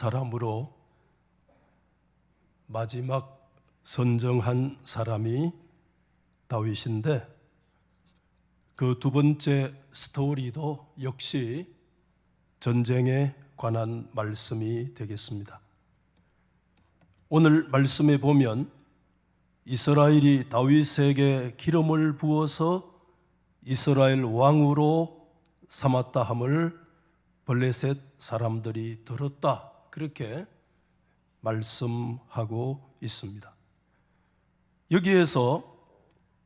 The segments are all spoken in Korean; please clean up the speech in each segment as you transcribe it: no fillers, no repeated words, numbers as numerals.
사람으로 마지막 선정한 사람이 다윗인데, 그 두 번째 스토리도 역시 전쟁에 관한 말씀이 되겠습니다. 오늘 말씀에 보면 이스라엘이 다윗에게 기름을 부어서 이스라엘 왕으로 삼았다 함을 블레셋 사람들이 들었다, 그렇게 말씀하고 있습니다. 여기에서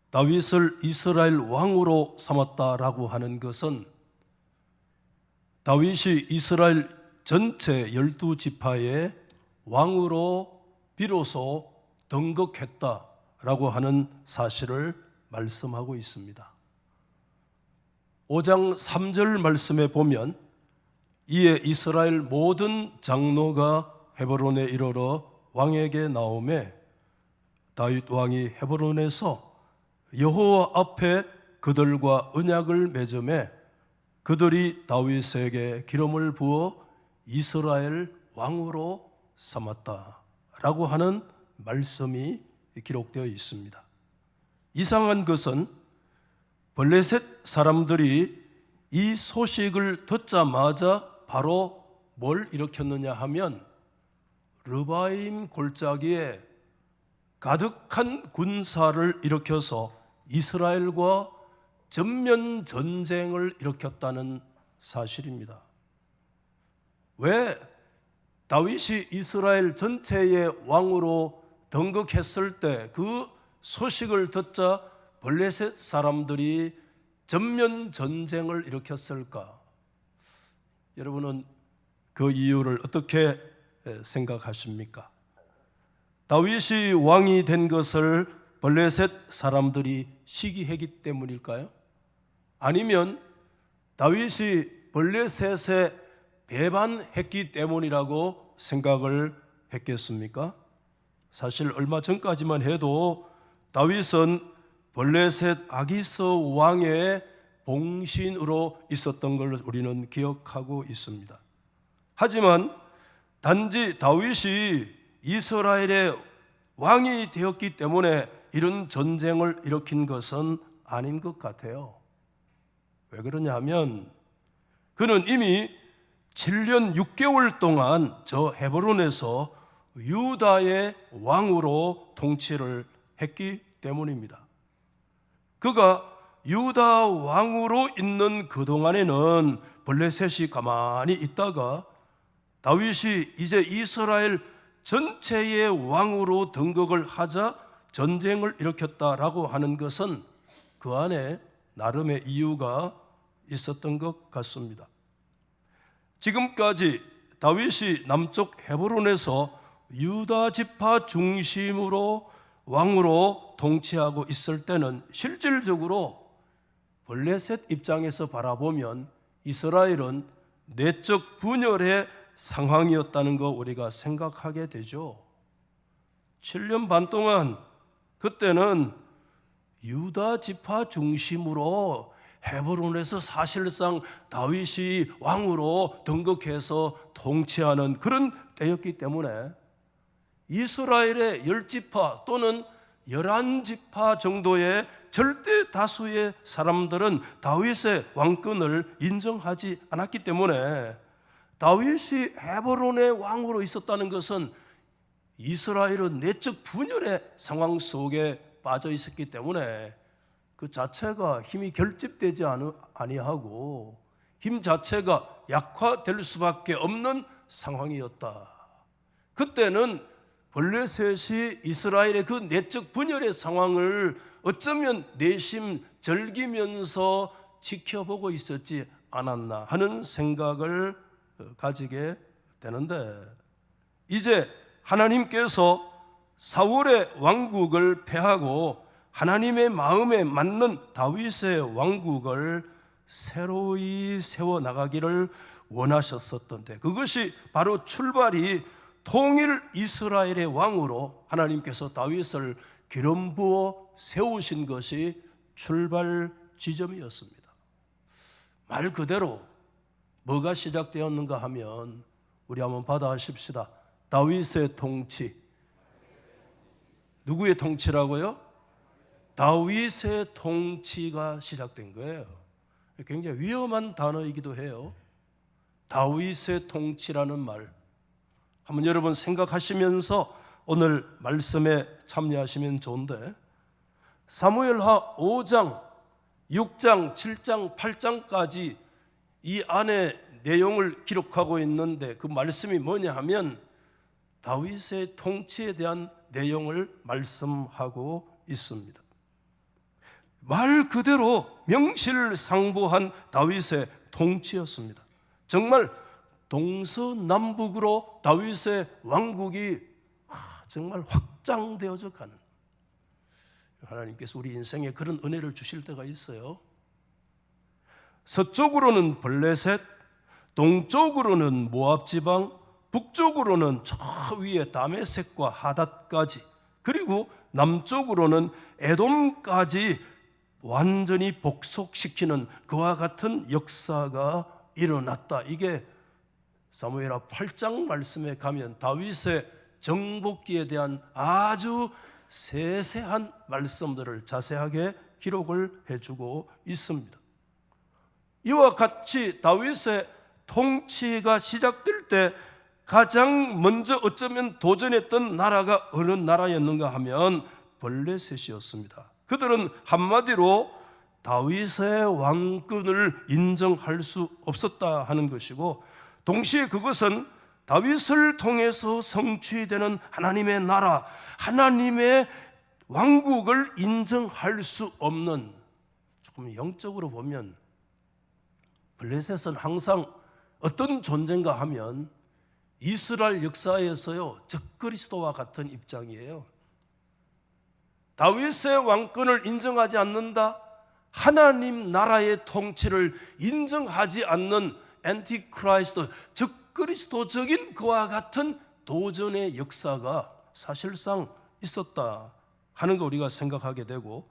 다윗을 이스라엘 왕으로 삼았다라고 하는 것은 다윗이 이스라엘 전체 12지파의 왕으로 비로소 등극했다라고 하는 사실을 말씀하고 있습니다. 5장 3절 말씀에 보면 이에 이스라엘 모든 장로가 헤브론에 이르러 왕에게 나오매 다윗 왕이 헤브론에서 여호와 앞에 그들과 언약을 맺음에 그들이 다윗에게 기름을 부어 이스라엘 왕으로 삼았다라고 하는 말씀이 기록되어 있습니다. 이상한 것은 블레셋 사람들이 이 소식을 듣자마자 바로 뭘 일으켰느냐 하면 르바임 골짜기에 가득한 군사를 일으켜서 이스라엘과 전면 전쟁을 일으켰다는 사실입니다. 왜 다윗이 이스라엘 전체의 왕으로 등극했을 때 그 소식을 듣자 블레셋 사람들이 전면 전쟁을 일으켰을까? 여러분은 그 이유를 어떻게 생각하십니까? 다윗이 왕이 된 것을 블레셋 사람들이 시기했기 때문일까요? 아니면 다윗이 블레셋에 배반했기 때문이라고 생각을 했겠습니까? 사실 얼마 전까지만 해도 다윗은 블레셋 아기스 왕의 봉신으로 있었던 걸 우리는 기억하고 있습니다. 하지만 단지 다윗이 이스라엘의 왕이 되었기 때문에 이런 전쟁을 일으킨 것은 아닌 것 같아요. 왜 그러냐 하면 그는 이미 7년 6개월 동안 저 헤브론에서 유다의 왕으로 통치를 했기 때문입니다. 그가 유다 왕으로 있는 그동안에는 블레셋이 가만히 있다가 다윗이 이제 이스라엘 전체의 왕으로 등극을 하자 전쟁을 일으켰다라고 하는 것은 그 안에 나름의 이유가 있었던 것 같습니다. 지금까지 다윗이 남쪽 헤브론에서 유다 지파 중심으로 왕으로 통치하고 있을 때는 실질적으로 블레셋 입장에서 바라보면 이스라엘은 내적 분열의 상황이었다는 거 우리가 생각하게 되죠. 7년 반 동안 그때는 유다 지파 중심으로 헤브론에서 사실상 다윗이 왕으로 등극해서 통치하는 그런 때였기 때문에 이스라엘의 10지파 또는 11지파 정도의 절대 다수의 사람들은 다윗의 왕권을 인정하지 않았기 때문에 다윗이 헤브론의 왕으로 있었다는 것은 이스라엘은 내적 분열의 상황 속에 빠져 있었기 때문에 그 자체가 힘이 결집되지 아니하고 힘 자체가 약화될 수밖에 없는 상황이었다. 그때는 블레셋이 이스라엘의 그 내적 분열의 상황을 어쩌면 내심 즐기면서 지켜보고 있었지 않았나 하는 생각을 가지게 되는데, 이제 하나님께서 사울의 왕국을 폐하고 하나님의 마음에 맞는 다윗의 왕국을 새로이 세워나가기를 원하셨었던데, 그것이 바로 출발이 통일 이스라엘의 왕으로 하나님께서 다윗을 기름 부어 세우신 것이 출발 지점이었습니다. 말 그대로 뭐가 시작되었는가 하면 우리 한번 받아하십시다. 다윗의 통치. 누구의 통치라고요? 다윗의 통치가 시작된 거예요. 굉장히 위험한 단어이기도 해요. 다윗의 통치라는 말 한번 여러분 생각하시면서 오늘 말씀에 참여하시면 좋은데, 사무엘하 5장, 6장, 7장, 8장까지 이 안에 내용을 기록하고 있는데 그 말씀이 뭐냐 하면 다윗의 통치에 대한 내용을 말씀하고 있습니다. 말 그대로 명실상부한 다윗의 통치였습니다. 정말 동서남북으로 다윗의 왕국이 정말 확장되어져 가는, 하나님께서 우리 인생에 그런 은혜를 주실 때가 있어요. 서쪽으로는 블레셋, 동쪽으로는 모압 지방, 북쪽으로는 저 위에 다메섹과 하닷까지, 그리고 남쪽으로는 에돔까지 완전히 복속시키는 그와 같은 역사가 일어났다. 이게 사무엘하 8장 말씀에 가면 다윗의 정복기에 대한 아주 세세한 말씀들을 자세하게 기록을 해주고 있습니다. 이와 같이 다윗의 통치가 시작될 때 가장 먼저 어쩌면 도전했던 나라가 어느 나라였는가 하면 블레셋이었습니다. 그들은 한마디로 다윗의 왕권을 인정할 수 없었다 하는 것이고, 동시에 그것은 다윗을 통해서 성취되는 하나님의 나라, 하나님의 왕국을 인정할 수 없는, 조금 영적으로 보면 블레셋은 항상 어떤 존재인가 하면 이스라엘 역사에서요 적그리스도와 같은 입장이에요. 다윗의 왕권을 인정하지 않는다, 하나님 나라의 통치를 인정하지 않는 엔티크라이스트, 적그리스도적인 그와 같은 도전의 역사가 사실상 있었다 하는 거 우리가 생각하게 되고,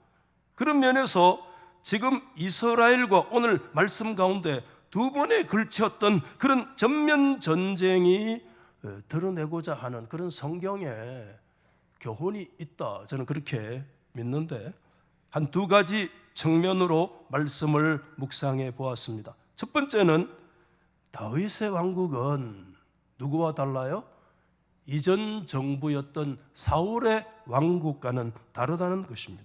그런 면에서 지금 이스라엘과 오늘 말씀 가운데 두 번에 걸쳤던 그런 전면 전쟁이 드러내고자 하는 그런 성경의 교훈이 있다, 저는 그렇게 믿는데, 한 두 가지 측면으로 말씀을 묵상해 보았습니다. 첫 번째는 다윗의 왕국은 누구와 달라요? 이전 정부였던 사울의 왕국과는 다르다는 것입니다.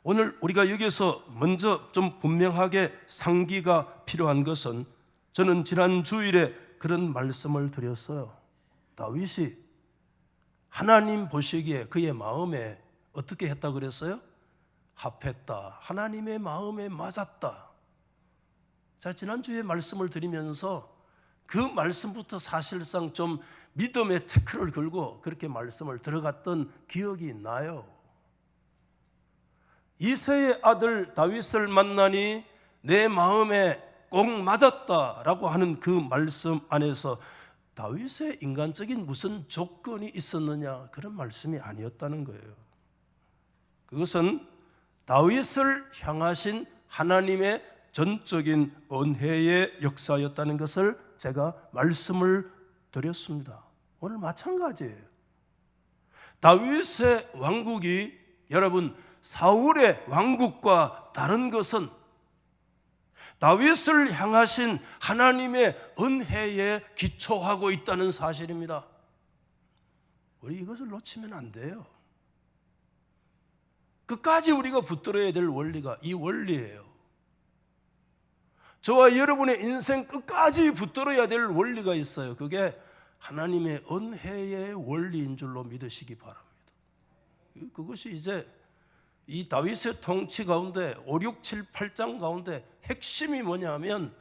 오늘 우리가 여기서 먼저 좀 분명하게 상기가 필요한 것은, 저는 지난 주일에 그런 말씀을 드렸어요. 다윗이 하나님 보시기에 그의 마음에 어떻게 했다 그랬어요? 합했다. 하나님의 마음에 맞았다. 자, 지난주에 말씀을 드리면서 그 말씀부터 사실상 좀 믿음의 태클을 걸고 그렇게 말씀을 들어갔던 기억이 나요. 이새의 아들 다윗을 만나니 내 마음에 꼭 맞았다라고 하는 그 말씀 안에서 다윗의 인간적인 무슨 조건이 있었느냐, 그런 말씀이 아니었다는 거예요. 그것은 다윗을 향하신 하나님의 전적인 은혜의 역사였다는 것을 제가 말씀을 드렸습니다. 오늘 마찬가지예요. 다윗의 왕국이 여러분 사울의 왕국과 다른 것은 다윗을 향하신 하나님의 은혜에 기초하고 있다는 사실입니다. 우리 이것을 놓치면 안 돼요. 끝까지 우리가 붙들어야 될 원리가 이 원리예요. 저와 여러분의 인생 끝까지 붙들어야 될 원리가 있어요. 그게 하나님의 은혜의 원리인 줄로 믿으시기 바랍니다. 그것이 이제 이 다윗의 통치 가운데 5, 6, 7, 8장 가운데 핵심이 뭐냐면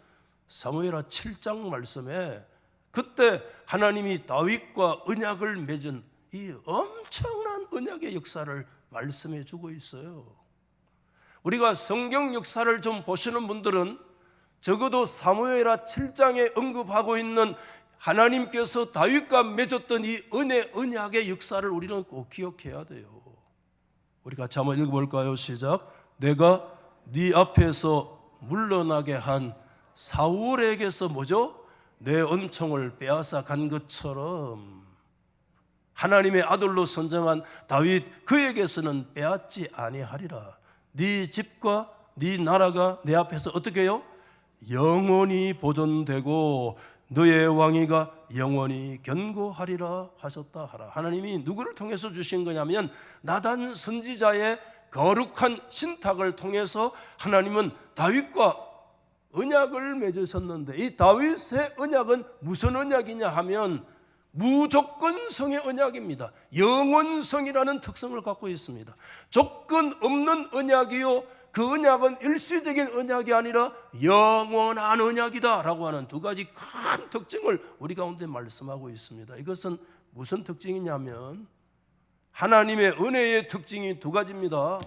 사무엘하 7장 말씀에 그때 하나님이 다윗과 언약을 맺은 이 엄청난 언약의 역사를 말씀해 주고 있어요. 우리가 성경 역사를 좀 보시는 분들은 적어도 사무엘하 7장에 언급하고 있는 하나님께서 다윗과 맺었던 이 언약의 역사를 우리는 꼭 기억해야 돼요. 우리 같이 한번 읽어볼까요? 시작. 내가 네 앞에서 물러나게 한 사울에게서 뭐죠? 내 은총을 빼앗아 간 것처럼 하나님의 아들로 선정한 다윗 그에게서는 빼앗지 아니하리라. 네 집과 네 나라가 내 앞에서 어떻게 해요? 영원히 보존되고 너의 왕위가 영원히 견고하리라 하셨다 하라. 하나님이 누구를 통해서 주신 거냐면 나단 선지자의 거룩한 신탁을 통해서 하나님은 다윗과 언약을 맺으셨는데, 이 다윗의 언약은 무슨 언약이냐 하면 무조건성의 언약입니다. 영원성이라는 특성을 갖고 있습니다. 조건 없는 언약이요, 그 언약은 일시적인 언약이 아니라 영원한 언약이다 라고 하는 두 가지 큰 특징을 우리 가운데 말씀하고 있습니다. 이것은 무슨 특징이냐면 하나님의 은혜의 특징이 두 가지입니다.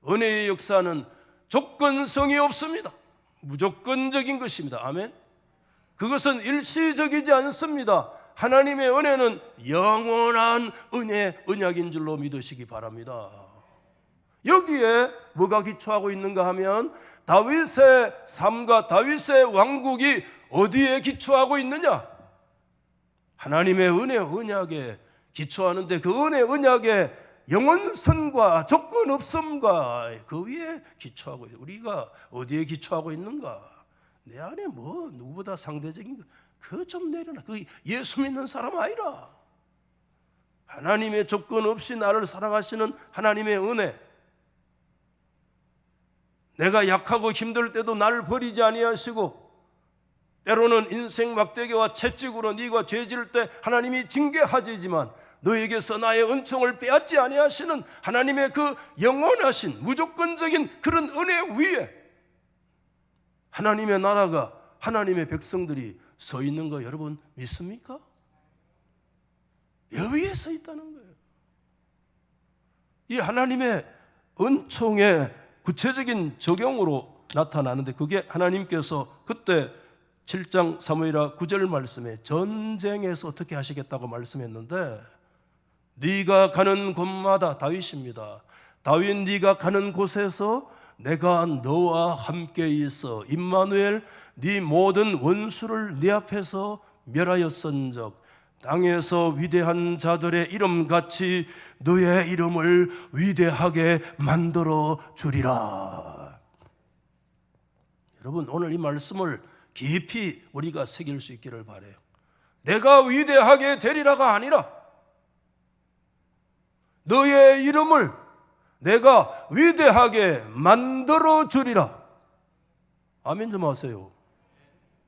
은혜의 역사는 조건성이 없습니다. 무조건적인 것입니다. 아멘. 그것은 일시적이지 않습니다. 하나님의 은혜는 영원한 은혜, 언약인 줄로 믿으시기 바랍니다. 여기에 뭐가 기초하고 있는가 하면 다윗의 삶과 다윗의 왕국이 어디에 기초하고 있느냐? 하나님의 은혜 언약에 기초하는데, 그 은혜 언약의 영원성과 조건 없음과 그 위에 기초하고 있어요. 우리가 어디에 기초하고 있는가? 내 안에 뭐 누구보다 상대적인 그거 좀 내려놔. 그 예수 믿는 사람 아니라 하나님의 조건 없이 나를 사랑하시는 하나님의 은혜, 내가 약하고 힘들 때도 나를 버리지 아니하시고 때로는 인생 막대기와 채찍으로 네가 죄질 때 하나님이 징계하지만 너에게서 나의 은총을 빼앗지 아니하시는 하나님의 그 영원하신 무조건적인 그런 은혜 위에 하나님의 나라가, 하나님의 백성들이 서 있는 거 여러분 믿습니까? 여기에 서 있다는 거예요. 이 하나님의 은총의 구체적인 적용으로 나타나는데, 그게 하나님께서 그때 7장 사무엘하 9절 말씀에 전쟁에서 어떻게 하시겠다고 말씀했는데, 네가 가는 곳마다, 다윗입니다, 다윗 네가 가는 곳에서 내가 너와 함께 있어 임마누엘 네 모든 원수를 네 앞에서 멸하였은즉 땅에서 위대한 자들의 이름같이 너의 이름을 위대하게 만들어 주리라. 여러분, 오늘 이 말씀을 깊이 우리가 새길 수 있기를 바라요. 내가 위대하게 되리라가 아니라 너의 이름을 내가 위대하게 만들어 주리라. 아멘 좀 하세요.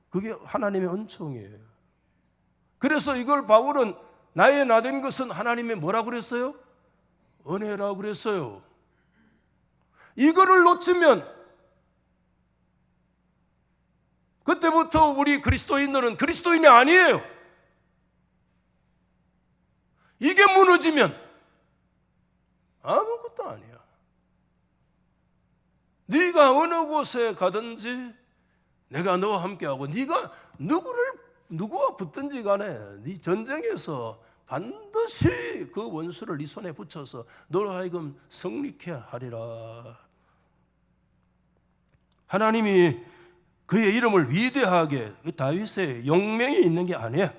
그게 하나님의 은총이에요. 그래서 이걸 바울은 나의 나된 것은 하나님의 뭐라고 그랬어요? 은혜라고 그랬어요. 이거를 놓치면 그때부터 우리 그리스도인들은 그리스도인이 아니에요. 이게 무너지면 아무것도 아니야. 네가 어느 곳에 가든지 내가 너와 함께하고, 네가 누구와 붙든지 간에 네 전쟁에서 반드시 그 원수를 네 손에 붙여서 너로 하여금 승리케 하리라. 하나님이 그의 이름을 위대하게, 다윗의 용맹이 있는 게 아니에요.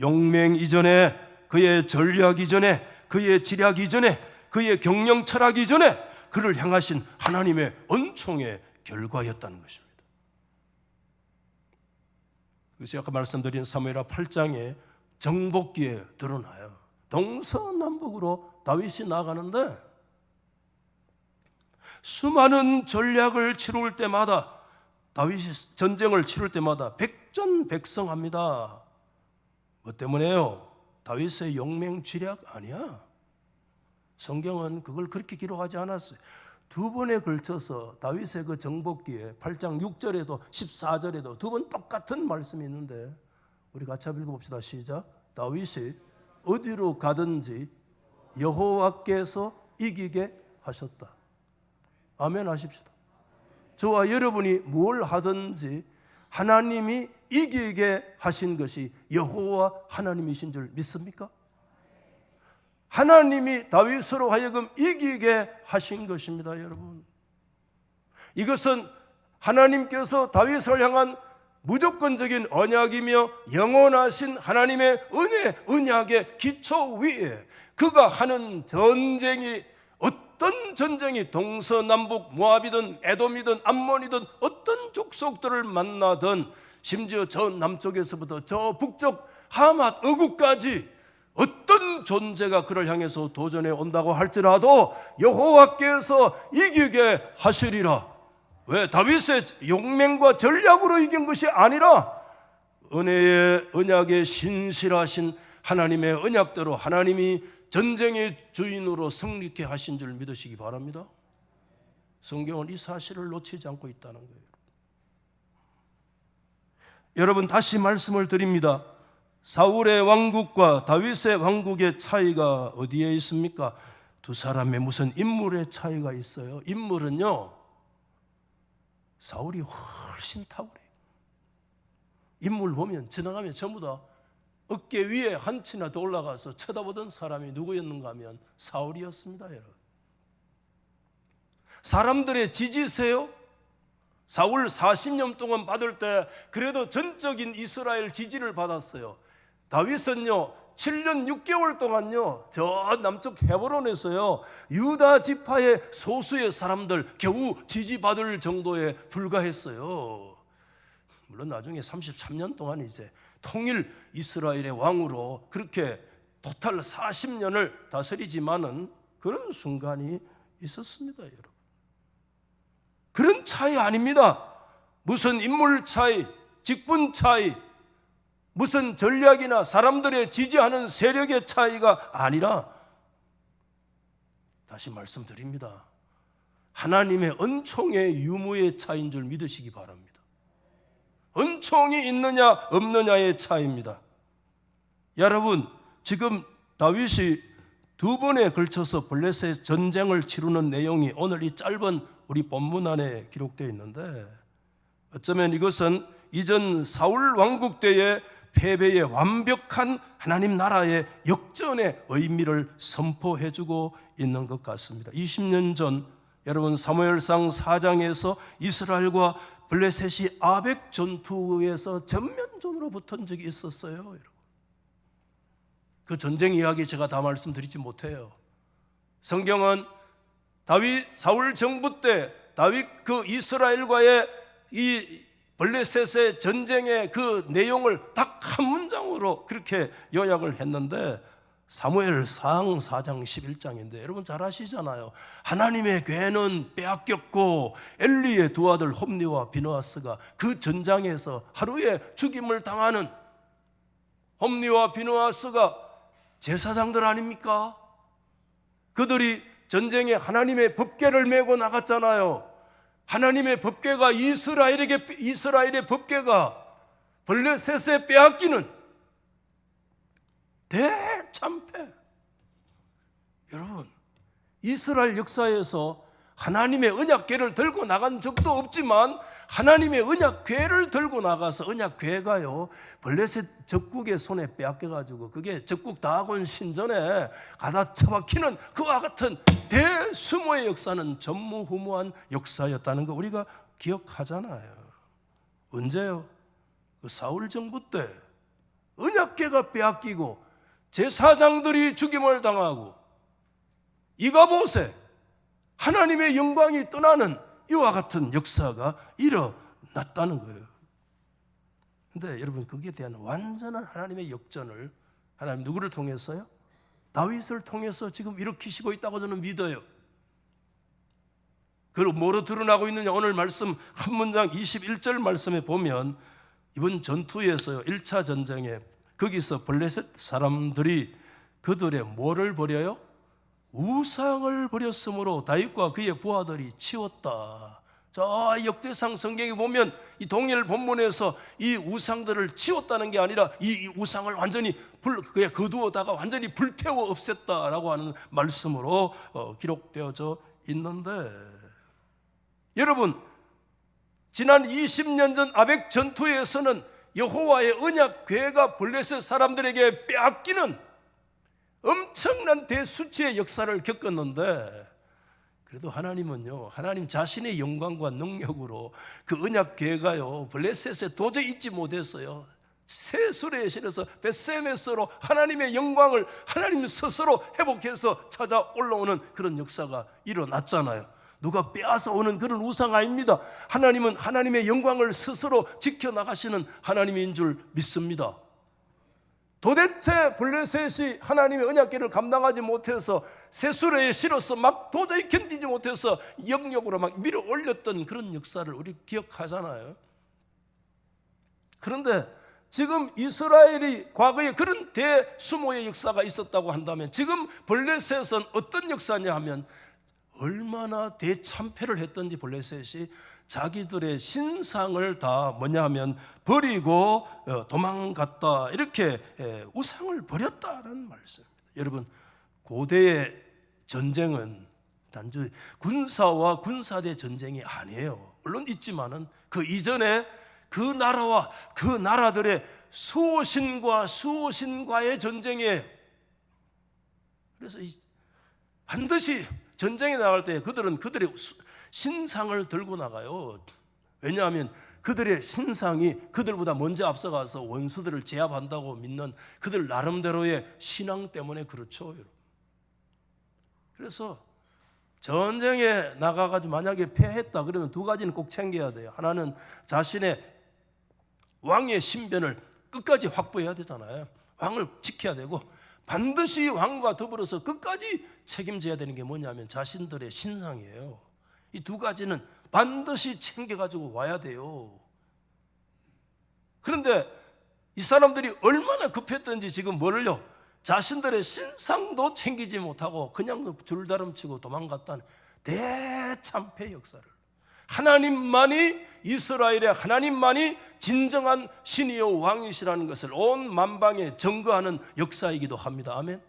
용맹 이전에, 그의 전략 이전에, 그의 지략 이전에, 그의 경영 철학 이전에 그를 향하신 하나님의 은총의 결과였다는 것입니다. 그래서 아까 말씀드린 사무엘하 8장에 정복기에 드러나요. 동서남북으로 다윗이 나가는데 수많은 전략을 치룰 때마다, 다윗이 전쟁을 치룰 때마다 백전백승합니다. 뭐 때문에요? 다윗의 용맹 지략 아니야. 성경은 그걸 그렇게 기록하지 않았어요. 두 번에 걸쳐서 다윗의 그 정복기에 8장 6절에도 14절에도 두 번 똑같은 말씀이 있는데 우리 같이 한번 읽어봅시다. 시작. 다윗이 어디로 가든지 여호와께서 이기게 하셨다. 아멘 하십시다. 저와 여러분이 뭘 하든지 하나님이 이기게 하신 것이 여호와 하나님이신 줄 믿습니까? 하나님이 다윗으로 하여금 이기게 하신 것입니다. 여러분, 이것은 하나님께서 다윗을 향한 무조건적인 언약이며 영원하신 하나님의 은혜, 언약의 기초 위에 그가 하는 전쟁이, 어떤 전쟁이 동서남북 모압이든 에돔이든 암몬이든 어떤 족속들을 만나든, 심지어 저 남쪽에서부터 저 북쪽 하맛 어구까지 어떤 존재가 그를 향해서 도전해 온다고 할지라도 여호와께서 이기게 하시리라. 왜? 다윗의 용맹과 전략으로 이긴 것이 아니라 은혜의 언약의 신실하신 하나님의 언약대로 하나님이 전쟁의 주인으로 성립케 하신 줄 믿으시기 바랍니다. 성경은 이 사실을 놓치지 않고 있다는 거예요. 여러분, 다시 말씀을 드립니다. 사울의 왕국과 다윗의 왕국의 차이가 어디에 있습니까? 두 사람의 무슨 인물의 차이가 있어요. 인물은요, 사울이 훨씬 탁월해요. 인물 보면 지나가면 전부 다 어깨 위에 한 치나 더 올라가서 쳐다보던 사람이 누구였는가 하면 사울이었습니다. 여러분, 사람들의 지지세요? 사울 40년 동안 받을 때 그래도 전적인 이스라엘 지지를 받았어요. 다윗은요 7년 6개월 동안요 저 남쪽 헤브론에서요 유다 지파의 소수의 사람들 겨우 지지받을 정도에 불과했어요. 물론 나중에 33년 동안 이제 통일 이스라엘의 왕으로 그렇게 토탈 40년을 다스리지만은 그런 순간이 있었습니다. 여러분, 그런 차이 아닙니다. 무슨 인물 차이, 직분 차이, 무슨 전략이나 사람들의 지지하는 세력의 차이가 아니라, 다시 말씀드립니다, 하나님의 은총의 유무의 차이인 줄 믿으시기 바랍니다. 은총이 있느냐 없느냐의 차이입니다. 여러분, 지금 다윗이 두 번에 걸쳐서 블레셋 전쟁을 치르는 내용이 오늘 이 짧은 우리 본문 안에 기록되어 있는데, 어쩌면 이것은 이전 사울 왕국 때의 패배의 완벽한 하나님 나라의 역전의 의미를 선포해주고 있는 것 같습니다. 20년 전 여러분 사무엘상 4장에서 이스라엘과 블레셋이 아벡 전투에서 전면전으로 붙은 적이 있었어요. 여러분, 그 전쟁 이야기 제가 다 말씀드리지 못해요. 성경은 다윗 사울 정부 때 다윗 그 이스라엘과의 이 블레셋의 전쟁의 그 내용을 딱 한 문장으로 그렇게 요약을 했는데, 사무엘상 4장 11장인데 여러분 잘 아시잖아요. 하나님의 괴는 빼앗겼고 엘리의 두 아들 홈니와 비느하스가 그 전장에서 하루에 죽임을 당하는, 홈니와 비느하스가 제사장들 아닙니까? 그들이 전쟁에 하나님의 법궤를 메고 나갔잖아요. 하나님의 법궤가 이스라엘의 법궤가 블레셋에 빼앗기는 대참패. 여러분, 이스라엘 역사에서 하나님의 언약궤를 들고 나간 적도 없지만 하나님의 언약궤를 들고 나가서 언약궤가요 블레셋 적국의 손에 빼앗겨가지고 그게 적국 다곤 신전에 가다 처박히는 그와 같은 대수모의 역사는 전무후무한 역사였다는 거 우리가 기억하잖아요. 언제요? 그 사울 정부 때 언약궤가 빼앗기고 제사장들이 죽임을 당하고 이가봇에 하나님의 영광이 떠나는 이와 같은 역사가 일어났다는 거예요. 그런데 여러분, 거기에 대한 완전한 하나님의 역전을 하나님 누구를 통해서요? 다윗을 통해서 지금 일으키시고 있다고 저는 믿어요. 그리고 뭐로 드러나고 있느냐? 오늘 말씀 한 문장 21절 말씀에 보면 이번 전투에서요 1차 전쟁에 거기서 블레셋 사람들이 그들의 뭐를 버려요? 우상을 버렸으므로 다윗과 그의 부하들이 치웠다. 저 역대상 성경에 보면 이 동일 본문에서 이 우상들을 치웠다는 게 아니라 이 우상을 완전히 그냥 거두어다가 완전히 불태워 없앴다라고 하는 말씀으로 기록되어져 있는데, 여러분, 지난 20년 전 아벡 전투에서는 여호와의 언약궤가 블레셋 사람들에게 빼앗기는 엄청난 대수치의 역사를 겪었는데, 그래도 하나님은요, 하나님 자신의 영광과 능력으로 그 언약궤가요 블레셋에 도저히 잊지 못했어요. 새 수레에 실어서 벳세메스로 하나님의 영광을 하나님 스스로 회복해서 찾아 올라오는 그런 역사가 일어났잖아요. 누가 빼앗아 오는 그런 우상 아닙니다. 하나님은 하나님의 영광을 스스로 지켜나가시는 하나님인 줄 믿습니다. 도대체 블레셋이 하나님의 언약궤를 감당하지 못해서 쇠수레에 실어서 막 도저히 견디지 못해서 영역으로 막 밀어 올렸던 그런 역사를 우리 기억하잖아요. 그런데 지금 이스라엘이 과거에 그런 대수모의 역사가 있었다고 한다면 지금 블레셋은 어떤 역사냐 하면 얼마나 대참패를 했던지 블레셋이 자기들의 신상을 다 뭐냐 하면 버리고 도망갔다, 이렇게 우상을 버렸다는 말씀입니다. 여러분, 고대의 전쟁은 단지 군사와 군사대 전쟁이 아니에요. 물론 있지만은 그 이전에 그 나라와 그 나라들의 수호신과 수호신과의 전쟁이에요. 그래서 반드시 전쟁에 나갈 때 그들은 그들의 신상을 들고 나가요. 왜냐하면 그들의 신상이 그들보다 먼저 앞서가서 원수들을 제압한다고 믿는 그들 나름대로의 신앙 때문에 그렇죠, 여러분. 그래서 전쟁에 나가가지고 만약에 패했다 그러면 두 가지는 꼭 챙겨야 돼요. 하나는 자신의 왕의 신변을 끝까지 확보해야 되잖아요. 왕을 지켜야 되고, 반드시 왕과 더불어서 끝까지 책임져야 되는 게 뭐냐면 자신들의 신상이에요. 이 두 가지는 반드시 챙겨가지고 와야 돼요. 그런데 이 사람들이 얼마나 급했던지 지금 뭐를요? 자신들의 신상도 챙기지 못하고 그냥 줄다름치고 도망갔다는 대참패 역사를, 하나님만이, 이스라엘의 하나님만이 진정한 신이요 왕이시라는 것을 온 만방에 증거하는 역사이기도 합니다. 아멘.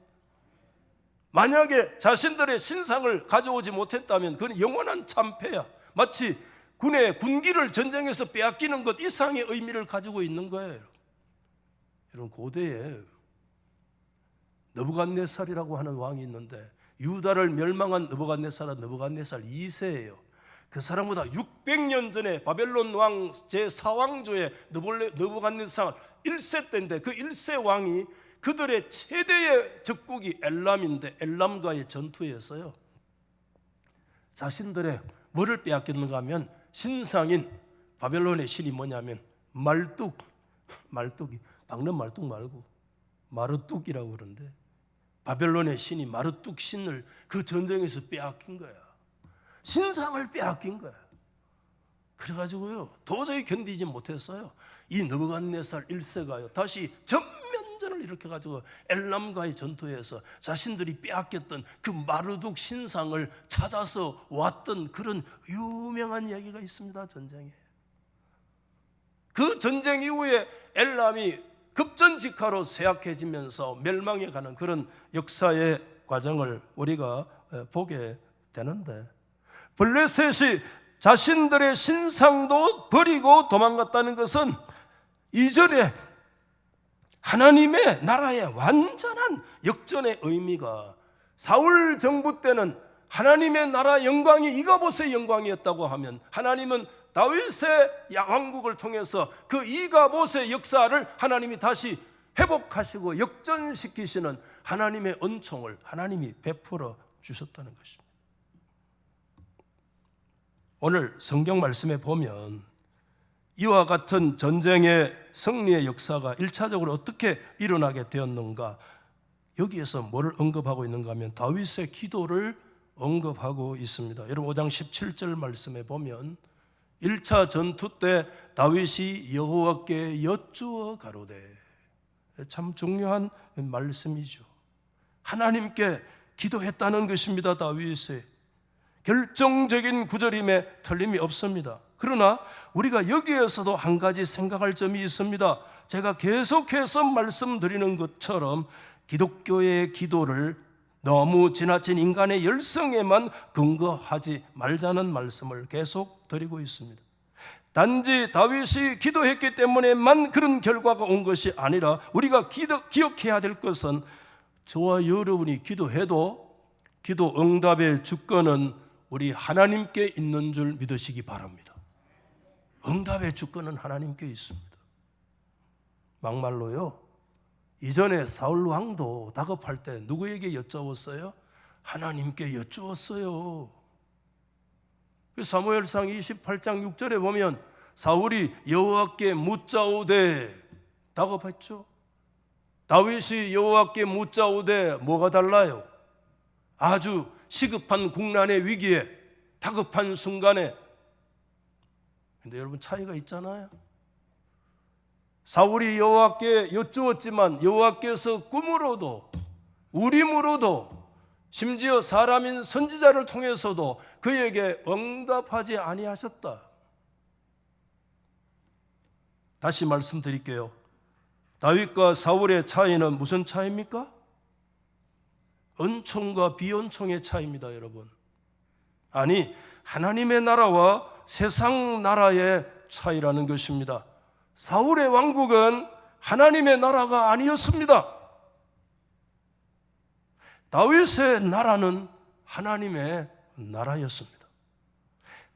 만약에 자신들의 신상을 가져오지 못했다면 그건 영원한 참패야. 마치 군의 군기를 전쟁에서 빼앗기는 것 이상의 의미를 가지고 있는 거예요. 여러분, 고대에 느부갓네살이라고 하는 왕이 있는데 유다를 멸망한 느부갓네살은 느부갓네살 2세예요. 그 사람보다 600년 전에 바벨론 왕 제4왕조의 느부갓네살 1세 때인데, 그 1세 왕이 그들의 최대의 적국이 엘람인데 엘람과의 전투에서요 자신들의 뭐를 빼앗겼는가 하면 신상인 바벨론의 신이 뭐냐면 말뚝이 박는 말뚝 말고 마르뚝이라고 그러는데, 바벨론의 신이 마르뚝 신을 그 전쟁에서 빼앗긴 거야. 신상을 빼앗긴 거야. 그래가지고요 도저히 견디지 못했어요. 이 느부갓네살 1세가요 다시 전면전을 일으켜가지고 엘람과의 전투에서 자신들이 빼앗겼던 그 마르둑 신상을 찾아서 왔던 그런 유명한 이야기가 있습니다. 전쟁에. 그 전쟁 이후에 엘람이 급전직하로 쇠약해지면서 멸망해 가는 그런 역사의 과정을 우리가 보게 되는데, 블레셋이 자신들의 신상도 버리고 도망갔다는 것은 이전에 하나님의 나라의 완전한 역전의 의미가, 사울 정부 때는 하나님의 나라 영광이 이가봇의 영광이었다고 하면 하나님은 다윗의 왕국을 통해서 그 이가봇의 역사를 하나님이 다시 회복하시고 역전시키시는 하나님의 은총을 하나님이 베풀어 주셨다는 것입니다. 오늘 성경 말씀에 보면 이와 같은 전쟁의 승리의 역사가 1차적으로 어떻게 일어나게 되었는가, 여기에서 뭐를 언급하고 있는가 하면 다윗의 기도를 언급하고 있습니다. 여러분 5장 17절 말씀에 보면 1차 전투 때 다윗이 여호와께 여쭈어 가로되, 참 중요한 말씀이죠. 하나님께 기도했다는 것입니다. 다윗의 결정적인 구절임에 틀림이 없습니다. 그러나 우리가 여기에서도 한 가지 생각할 점이 있습니다. 제가 계속해서 말씀드리는 것처럼 기독교의 기도를 너무 지나친 인간의 열성에만 근거하지 말자는 말씀을 계속 드리고 있습니다. 단지 다윗이 기도했기 때문에만 그런 결과가 온 것이 아니라 우리가 기억해야 될 것은 저와 여러분이 기도해도 기도 응답의 주권은 우리 하나님께 있는 줄 믿으시기 바랍니다. 응답의 주권은 하나님께 있습니다. 막말로요, 이전에 사울 왕도 다급할 때 누구에게 여쭈었어요? 하나님께 여쭈었어요. 사무엘상 28장 6절에 보면 사울이 여호와께 묻자오되, 다급했죠. 다윗이 여호와께 묻자오되 뭐가 달라요? 아주 시급한 국난의 위기에, 다급한 순간에. 근데 여러분, 차이가 있잖아요. 사울이 여호와께 여쭈었지만 여호와께서 꿈으로도 우림으로도 심지어 사람인 선지자를 통해서도 그에게 응답하지 아니하셨다. 다시 말씀드릴게요. 다윗과 사울의 차이는 무슨 차이입니까? 은총과 비은총의 차이입니다, 여러분. 아니, 하나님의 나라와 세상 나라의 차이라는 것입니다. 사울의 왕국은 하나님의 나라가 아니었습니다. 다윗의 나라는 하나님의 나라였습니다.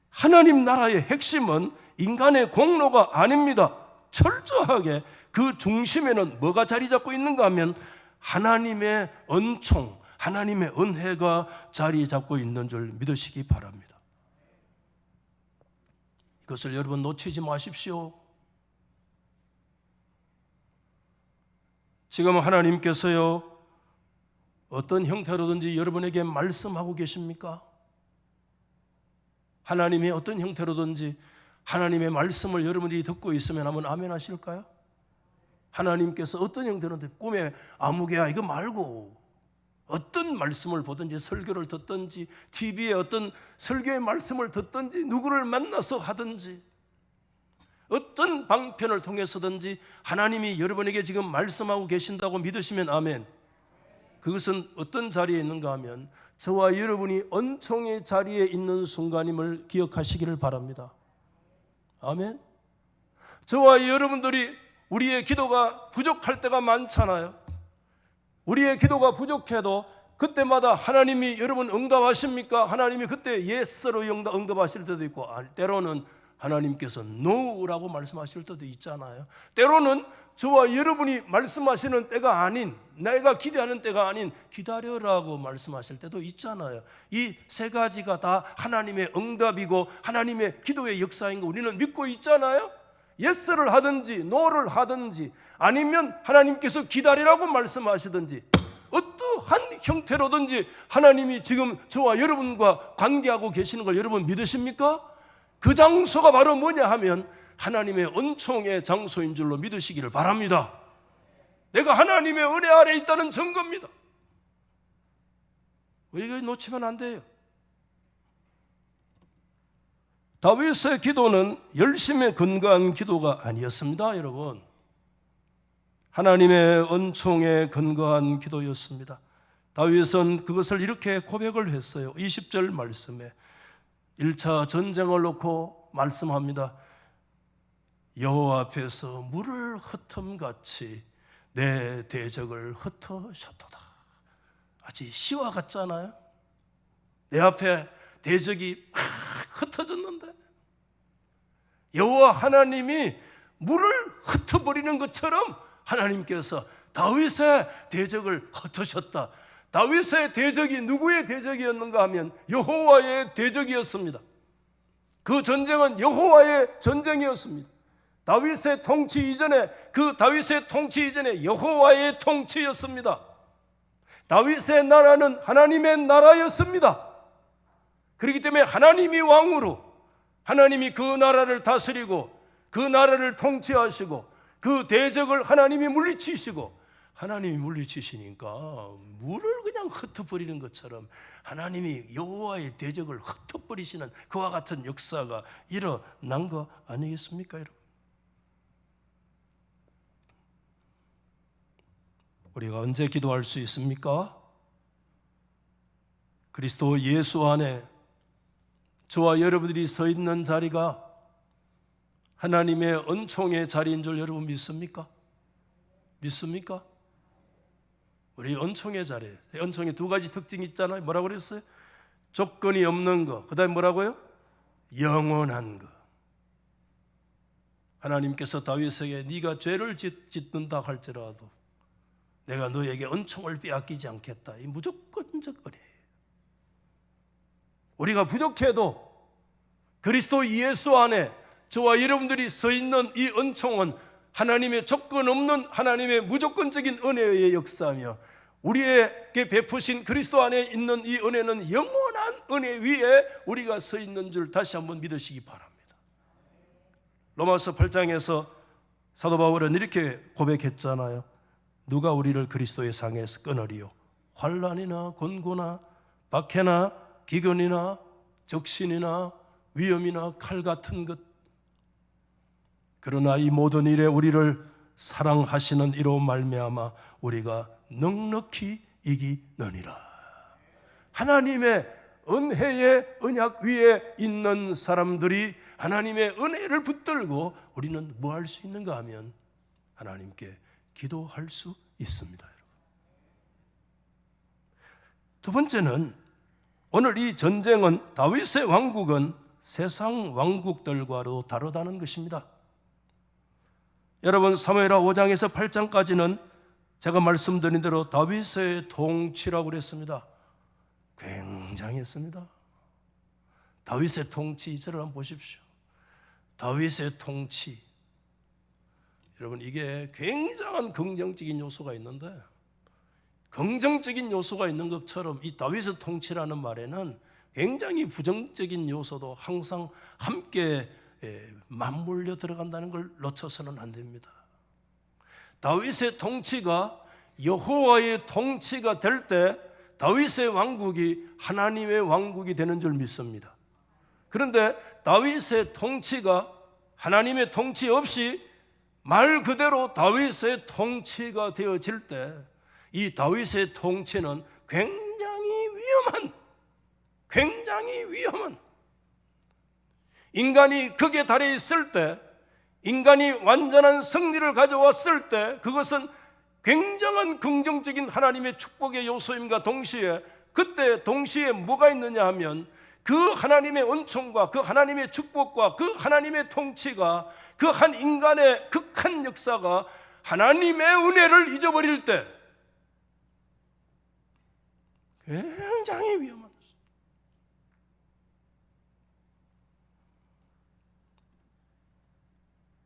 하나님 나라의 핵심은 인간의 공로가 아닙니다. 철저하게 그 중심에는 뭐가 자리 잡고 있는가 하면 하나님의 은총, 하나님의 은혜가 자리 잡고 있는 줄 믿으시기 바랍니다. 이것을 여러분 놓치지 마십시오. 지금 하나님께서요, 어떤 형태로든지 여러분에게 말씀하고 계십니까? 하나님이 어떤 형태로든지 하나님의 말씀을 여러분들이 듣고 있으면 한번 아멘 하실까요? 하나님께서 어떤 형태로든지 꿈에 아무개야 이거 말고 어떤 말씀을 보든지, 설교를 듣든지, TV에 어떤 설교의 말씀을 듣든지, 누구를 만나서 하든지, 어떤 방편을 통해서든지 하나님이 여러분에게 지금 말씀하고 계신다고 믿으시면 아멘. 그것은 어떤 자리에 있는가 하면 저와 여러분이 은총의 자리에 있는 순간임을 기억하시기를 바랍니다. 아멘. 저와 여러분들이 우리의 기도가 부족할 때가 많잖아요. 우리의 기도가 부족해도 그때마다 하나님이 여러분 응답하십니까? 하나님이 그때 예스로 응답하실 때도 있고, 때로는 하나님께서 no라고 말씀하실 때도 있잖아요. 때로는 저와 여러분이 말씀하시는 때가 아닌, 내가 기대하는 때가 아닌 기다려라고 말씀하실 때도 있잖아요. 이 세 가지가 다 하나님의 응답이고 하나님의 기도의 역사인 거 우리는 믿고 있잖아요. 예스를 하든지 노를 하든지 아니면 하나님께서 기다리라고 말씀하시든지 어떠한 형태로든지 하나님이 지금 저와 여러분과 관계하고 계시는 걸 여러분 믿으십니까? 그 장소가 바로 뭐냐 하면 하나님의 은총의 장소인 줄로 믿으시기를 바랍니다. 내가 하나님의 은혜 아래 있다는 증거입니다. 이거 놓치면 안 돼요. 다윗의 기도는 열심에 근거한 기도가 아니었습니다, 여러분. 하나님의 은총에 근거한 기도였습니다. 다윗은 그것을 이렇게 고백을 했어요. 20절 말씀에 1차 전쟁을 놓고 말씀합니다. 여호와 앞에서 물을 흩음같이 내 대적을 흩으셨도다. 아주 시와 같잖아요. 내 앞에 대적이 막 흩어졌는데 여호와 하나님이 물을 흩어버리는 것처럼 하나님께서 다윗의 대적을 흩으셨다. 다윗의 대적이 누구의 대적이었는가 하면 여호와의 대적이었습니다. 그 전쟁은 여호와의 전쟁이었습니다. 다윗의 통치 이전에, 그 다윗의 통치 이전에 여호와의 통치였습니다. 다윗의 나라는 하나님의 나라였습니다. 그렇기 때문에 하나님이 왕으로, 하나님이 그 나라를 다스리고 그 나라를 통치하시고 그 대적을 하나님이 물리치시고, 하나님이 물리치시니까 물을 그냥 흩어버리는 것처럼 하나님이 여호와의 대적을 흩어버리시는 그와 같은 역사가 일어난 거 아니겠습니까, 여러분? 우리가 언제 기도할 수 있습니까? 그리스도 예수 안에 저와 여러분들이 서 있는 자리가 하나님의 은총의 자리인 줄 여러분 믿습니까? 믿습니까? 우리 은총의 자리, 은총의 두 가지 특징이 있잖아요. 뭐라고 그랬어요? 조건이 없는 거. 그다음에 뭐라고요? 영원한 거. 하나님께서 다윗에게 네가 죄를 짓는다 할지라도 내가 너에게 은총을 빼앗기지 않겠다. 이 무조건적 은혜예요. 우리가 부족해도 그리스도 예수 안에 저와 여러분들이 서 있는 이 은총은 하나님의 조건 없는 하나님의 무조건적인 은혜의 역사며 우리에게 베푸신 그리스도 안에 있는 이 은혜는 영원한 은혜 위에 우리가 서 있는 줄 다시 한번 믿으시기 바랍니다. 로마서 8장에서 사도 바울은 이렇게 고백했잖아요. 누가 우리를 그리스도의 상에서 끊으리요? 환난이나 곤고나 박해나 기근이나 적신이나 위험이나 칼 같은 것. 그러나 이 모든 일에 우리를 사랑하시는 이로 말미암아 우리가 넉넉히 이기느니라. 하나님의 은혜의 언약 위에 있는 사람들이 하나님의 은혜를 붙들고 우리는 뭐 할 수 있는가 하면 하나님께 기도할 수 있습니다. 두 번째는 오늘 이 전쟁은 다윗의 왕국은 세상 왕국들과도 다르다는 것입니다. 여러분 사무엘하 5장에서 8장까지는 제가 말씀드린 대로 다윗의 통치라고 그랬습니다. 굉장했습니다. 다윗의 통치 이절을 한번 보십시오. 다윗의 통치. 여러분 이게 굉장한 긍정적인 요소가 있는데 긍정적인 요소가 있는 것처럼 이 다윗의 통치라는 말에는 굉장히 부정적인 요소도 항상 함께 맞물려 들어간다는 걸 놓쳐서는 안 됩니다. 다윗의 통치가 여호와의 통치가 될 때 다윗의 왕국이 하나님의 왕국이 되는 줄 믿습니다. 그런데 다윗의 통치가 하나님의 통치 없이 말 그대로 다윗의 통치가 되어질 때 이 다윗의 통치는 굉장히 위험한 인간이 극에 달해 있을 때 인간이 완전한 승리를 가져왔을 때 그것은 굉장한 긍정적인 하나님의 축복의 요소임과 동시에 그때 동시에 뭐가 있느냐 하면 그 하나님의 은총과 그 하나님의 축복과 그 하나님의 통치가 그 한 인간의 극한 역사가 하나님의 은혜를 잊어버릴 때 굉장히 위험한 것입니다.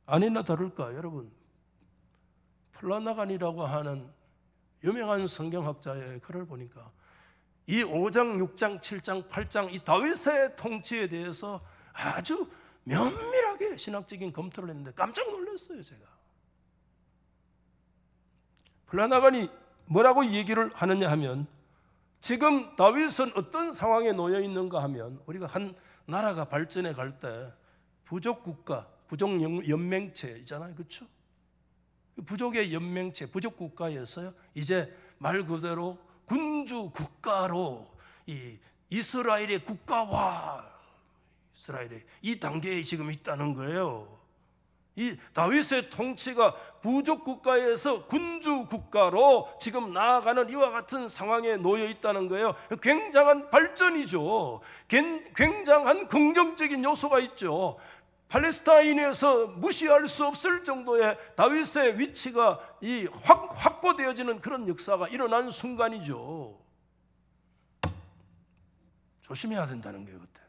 아니나 다를까 여러분 플라나간이라고 하는 유명한 성경학자의 글을 보니까 이 5장, 6장, 7장, 8장 이 다윗의 통치에 대해서 아주 면밀하게 신학적인 검토를 했는데 깜짝 놀랐어요. 제가 플라나간이 뭐라고 얘기를 하느냐 하면 지금 다윗은 어떤 상황에 놓여 있는가 하면 우리가 한 나라가 발전해 갈 때 부족 국가, 부족 연맹체 있잖아요. 그렇죠? 부족의 연맹체, 부족 국가에서 이제 말 그대로 군주 국가로 이 이스라엘의 국가화, 이스라엘의 이 단계에 지금 있다는 거예요. 이 다윗의 통치가 부족 국가에서 군주 국가로 지금 나아가는 이와 같은 상황에 놓여 있다는 거예요. 굉장한 발전이죠. 굉장한 긍정적인 요소가 있죠. 팔레스타인에서 무시할 수 없을 정도의 다윗의 위치가 확보되어지는 그런 역사가 일어난 순간이죠. 조심해야 된다는 거예요. 그때.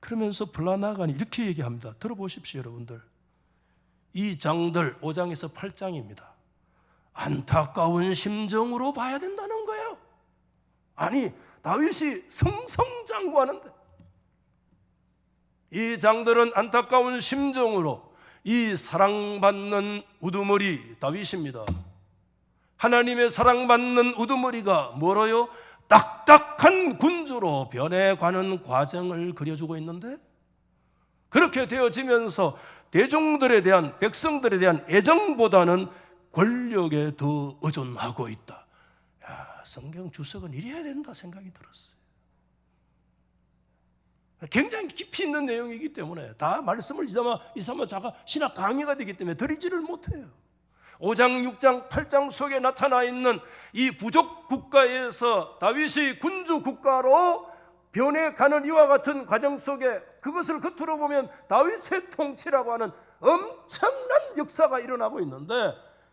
그러면서 블라나간이 이렇게 얘기합니다. 들어보십시오 여러분들. 이 장들 5장에서 8장입니다. 안타까운 심정으로 봐야 된다는 거예요. 아니 다윗이 승승장구하는데 이 장들은 안타까운 심정으로 이 사랑받는 우두머리 다윗입니다. 하나님의 사랑받는 우두머리가 뭐로요? 딱딱한 군주로 변해가는 과정을 그려주고 있는데 그렇게 되어지면서 대중들에 대한 백성들에 대한 애정보다는 권력에 더 의존하고 있다. 야, 성경 주석은 이래야 된다 생각이 들었어요. 굉장히 깊이 있는 내용이기 때문에 다 말씀을 이삼아 자가 신학 강의가 되기 때문에 드리지를 못해요. 5장, 6장, 8장 속에 나타나 있는 이 부족 국가에서 다윗이 군주 국가로 변해가는 이와 같은 과정 속에 그것을 겉으로 보면 다윗의 통치라고 하는 엄청난 역사가 일어나고 있는데,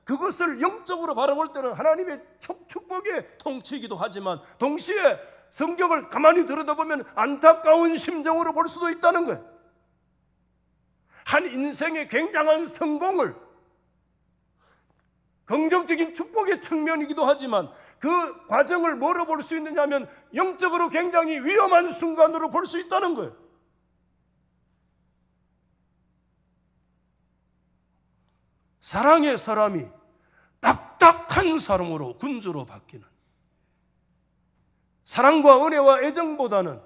그것을 영적으로 바라볼 때는 하나님의 축복의 통치이기도 하지만 동시에 성경을 가만히 들여다보면 안타까운 심정으로 볼 수도 있다는 거예요. 한 인생의 굉장한 성공을, 긍정적인 축복의 측면이기도 하지만 그 과정을 뭐로 볼 수 있느냐 하면 영적으로 굉장히 위험한 순간으로 볼 수 있다는 거예요. 사랑의 사람이 딱딱한 사람으로 군주로 바뀌는, 사랑과 은혜와 애정보다는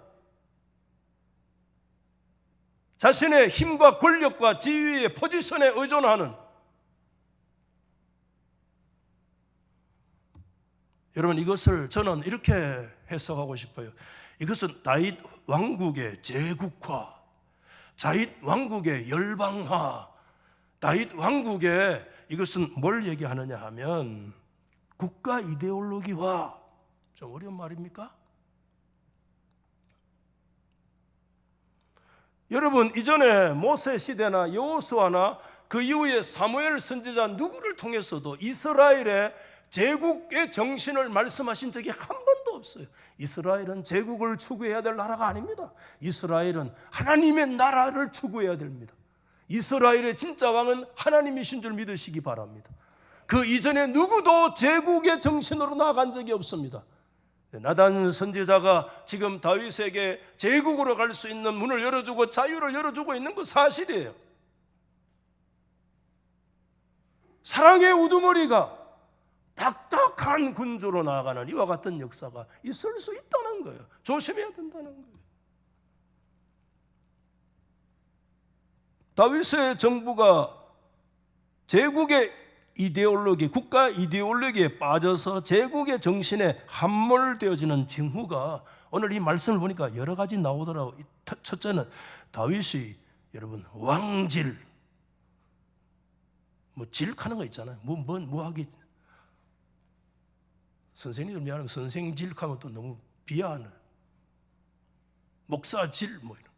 자신의 힘과 권력과 지위의 포지션에 의존하는, 여러분 이것을 저는 이렇게 해석하고 싶어요. 이것은 다윗 왕국의 제국화, 다윗 왕국의 열방화, 다윗 왕국의, 이것은 뭘 얘기하느냐 하면 국가 이데올로기화. 좀 어려운 말입니까? 여러분 이전에 모세 시대나 여호수아나 그 이후에 사무엘 선지자 누구를 통해서도 이스라엘의 제국의 정신을 말씀하신 적이 한 번도 없어요. 이스라엘은 제국을 추구해야 될 나라가 아닙니다. 이스라엘은 하나님의 나라를 추구해야 됩니다. 이스라엘의 진짜 왕은 하나님이신 줄 믿으시기 바랍니다. 그 이전에 누구도 제국의 정신으로 나아간 적이 없습니다. 나단 선지자가 지금 다윗에게 제국으로 갈 수 있는 문을 열어주고 자유를 열어주고 있는 거 사실이에요. 사랑의 우두머리가 딱딱한 군주로 나아가는 이와 같은 역사가 있을 수 있다는 거예요. 조심해야 된다는 거예요. 다윗의 정부가 제국의 이데올로기, 국가 이데올로기에 빠져서 제국의 정신에 함몰되어지는 징후가 오늘 이 말씀을 보니까 여러 가지 나오더라고요. 첫째는 다윗이, 여러분, 왕질, 질하는 거 있잖아요. 뭐 하기, 선생님들 미안하면 선생질하면 또 너무 비하하는, 목사질 뭐 이런.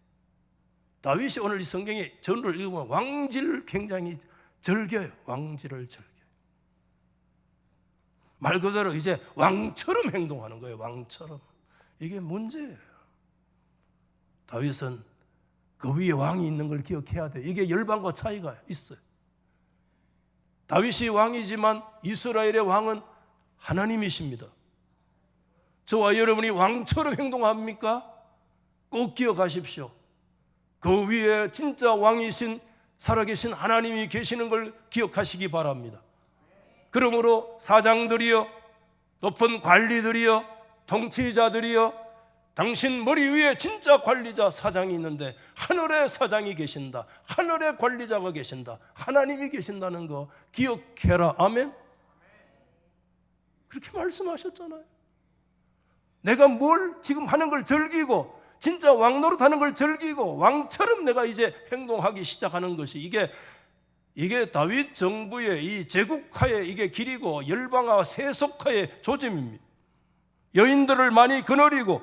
다윗이 오늘 이 성경의 전를 읽으면 왕질을 굉장히 즐겨요. 왕질을 즐겨요. 말 그대로 이제 왕처럼 행동하는 거예요. 왕처럼. 이게 문제예요. 다윗은 그 위에 왕이 있는 걸 기억해야 돼. 이게 열방과 차이가 있어요. 다윗이 왕이지만 이스라엘의 왕은 하나님이십니다. 저와 여러분이 왕처럼 행동합니까? 꼭 기억하십시오. 그 위에 진짜 왕이신 살아계신 하나님이 계시는 걸 기억하시기 바랍니다. 그러므로 사장들이여, 높은 관리들이여, 통치자들이여, 당신 머리 위에 진짜 관리자 사장이 있는데 하늘에 사장이 계신다, 하늘에 관리자가 계신다, 하나님이 계신다는 거 기억해라. 아멘. 그렇게 말씀하셨잖아요. 내가 뭘 지금 하는 걸 즐기고 진짜 왕 노릇하는 걸 즐기고 왕처럼 내가 이제 행동하기 시작하는 것이 이게 다윗 정부의 이 제국화의 이게 길이고 열방화 세속화의 조짐입니다. 여인들을 많이 거느리고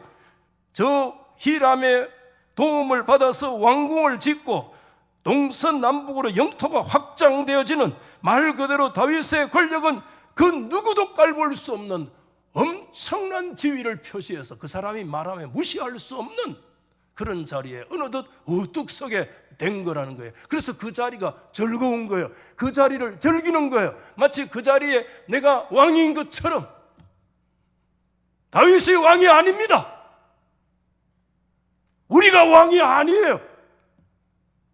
저 히람의 도움을 받아서 왕궁을 짓고 동서남북으로 영토가 확장되어지는, 말 그대로 다윗의 권력은 그 누구도 깔볼 수 없는 엄청난 지위를 표시해서 그 사람이 말하면 무시할 수 없는 그런 자리에 어느덧 우뚝 서게 된 거라는 거예요. 그래서 그 자리가 즐거운 거예요. 그 자리를 즐기는 거예요. 마치 그 자리에 내가 왕인 것처럼. 다윗이 왕이 아닙니다. 우리가 왕이 아니에요.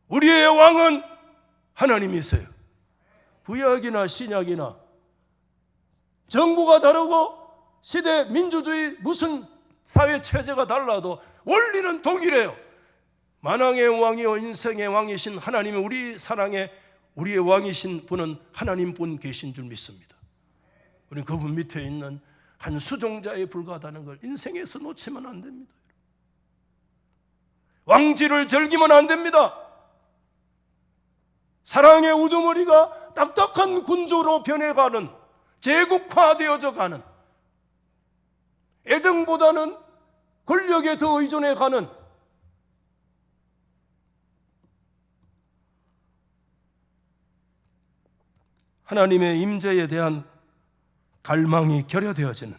우리의 왕은 하나님이세요. 구약이나 신약이나 정부가 다르고 시대 민주주의 무슨 사회 체제가 달라도 원리는 동일해요. 만왕의 왕이요 인생의 왕이신 하나님은 우리 사랑의 우리의 왕이신 분은 하나님뿐 계신 줄 믿습니다. 우리는 그분 밑에 있는 한 수종자에 불과하다는 걸 인생에서 놓치면 안 됩니다. 왕지를 즐기면 안 됩니다. 사랑의 우두머리가 딱딱한 군주로 변해가는, 제국화되어져 가는, 애정보다는 권력에 더 의존해가는, 하나님의 임재에 대한 갈망이 결여되어지는,